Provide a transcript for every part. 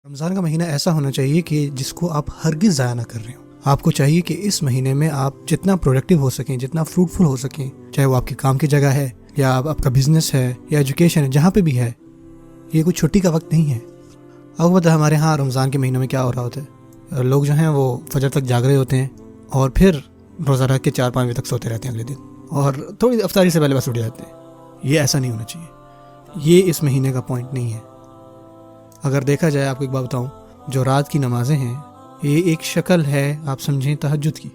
رمضان کا مہینہ ایسا ہونا چاہیے کہ جس کو آپ ہرگز ضائع نہ کر رہے ہوں. آپ کو چاہیے کہ اس مہینے میں آپ جتنا پروڈکٹیو ہو سکیں، جتنا فروٹفل ہو سکیں، چاہے وہ آپ کے کام کی جگہ ہے یا آپ کا بزنس ہے یا ایجوکیشن ہے، جہاں پہ بھی ہے. یہ کوئی چھٹی کا وقت نہیں ہے. آپ کو پتہ ہے ہمارے ہاں رمضان کے مہینوں میں کیا ہو رہا ہوتا ہے؟ لوگ جو ہیں وہ فجر تک جاگ رہے ہوتے ہیں اور پھر روزہ رکھ کے 4-5 بجے تک سوتے رہتے ہیں اگلے دن، اور تھوڑی افطاری سے پہلے بس اٹھ جاتے ہیں. یہ ایسا نہیں ہونا چاہیے. یہ اس مہینے کا پوائنٹ نہیں ہے. اگر دیکھا جائے، آپ کو ایک بات بتاؤں، جو رات کی نمازیں ہیں یہ ایک شکل ہے، آپ سمجھیں، تہجد کی.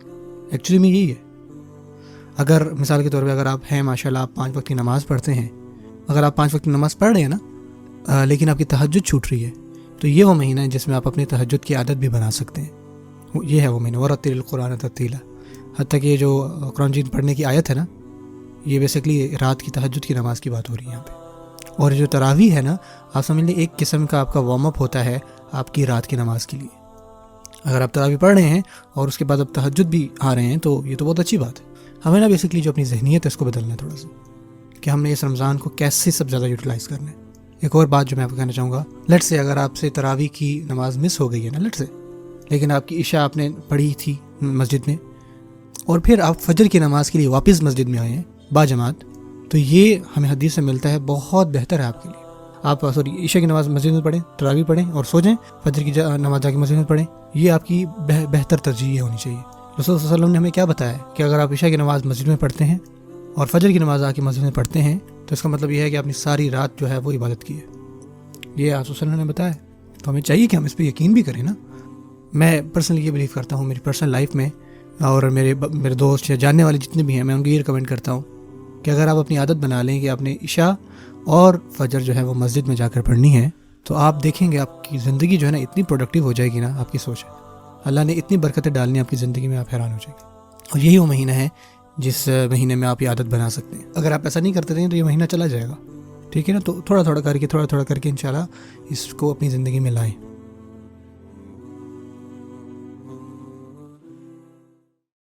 ایکچولی میں یہی ہے. اگر مثال کے طور پہ اگر آپ ہیں ماشاءاللہ، آپ 5 وقت کی نماز پڑھتے ہیں، اگر آپ 5 وقت کی نماز پڑھ رہے ہیں نا، لیکن آپ کی تہجد چھوٹ رہی ہے، تو یہ وہ مہینہ ہے جس میں آپ اپنی تہجد کی عادت بھی بنا سکتے ہیں. یہ ہے وہ مہینہ، وَرَتِّلِ الْقُرْآنَ تَرْتِيلًا. حتیٰ کہ یہ جو قرآن مجید پڑھنے کی آیت ہے نا، یہ بیسکلی رات کی تہجد کی نماز کی بات ہو رہی ہے یہاں پہ. اور جو تراویح ہے نا، آپ سمجھ لیں ایک قسم کا آپ کا وارم اپ ہوتا ہے آپ کی رات کی نماز کے لیے. اگر آپ تراویح پڑھ رہے ہیں اور اس کے بعد آپ تہجد بھی آ رہے ہیں تو یہ تو بہت اچھی بات ہے. ہمیں نا بیسکلی جو اپنی ذہنیت ہے اس کو بدلنا ہے تھوڑا سا، کہ ہم نے اس رمضان کو کیسے سب زیادہ یوٹیلائز کرنا ہے. ایک اور بات جو میں آپ کو کہنا چاہوں گا، لیٹ سے اگر آپ سے تراویح کی نماز مس ہو گئی ہے نا، لیٹ سے، لیکن آپ کی عشاء آپ نے پڑھی تھی مسجد میں اور پھر آپ فجر کی نماز کے لیے واپس مسجد میں آئے ہیں با جماعت، تو یہ ہمیں حدیث سے ملتا ہے بہت بہتر ہے آپ کے لیے. آپ عشاء کی نماز مسجد میں پڑھیں، تراویح پڑھیں اور سو جائیں، فجر کی نماز جا کے مسجد میں پڑھیں. یہ آپ کی بہتر ترجیح ہونی چاہیے. رسول صلی اللہ علیہ وسلم نے ہمیں کیا بتایا ہے کہ اگر آپ عشاء کی نماز مسجد میں پڑھتے ہیں اور فجر کی نماز آ کے مسجد میں پڑھتے ہیں تو اس کا مطلب یہ ہے کہ آپ نے ساری رات جو ہے وہ عبادت کی ہے. یہ آپ صلی اللہ علیہ وسلم نے بتایا. تو ہمیں چاہیے کہ ہم اس پہ یقین بھی کریں نا. میں پرسنلی یہ بلیو کرتا ہوں، میری پرسنل لائف میں، اور میرے دوست یا جاننے والے جتنے بھی ہیں، میں ان کو یہ ریکمینڈ کرتا ہوں کہ اگر آپ اپنی عادت بنا لیں کہ آپ نے عشاء اور فجر جو ہے وہ مسجد میں جا کر پڑھنی ہے، تو آپ دیکھیں گے آپ کی زندگی جو ہے نا اتنی پروڈکٹیو ہو جائے گی نا. آپ کی سوچ ہے، اللہ نے اتنی برکتیں ڈالنی آپ کی زندگی میں، آپ حیران ہو جائیں گے. اور یہی وہ مہینہ ہے جس مہینے میں آپ یہ عادت بنا سکتے ہیں. اگر آپ ایسا نہیں کرتے رہیں تو یہ مہینہ چلا جائے گا. ٹھیک ہے نا؟ تو تھوڑا تھوڑا کر کے انشاءاللہ اس کو اپنی زندگی میں لائیں.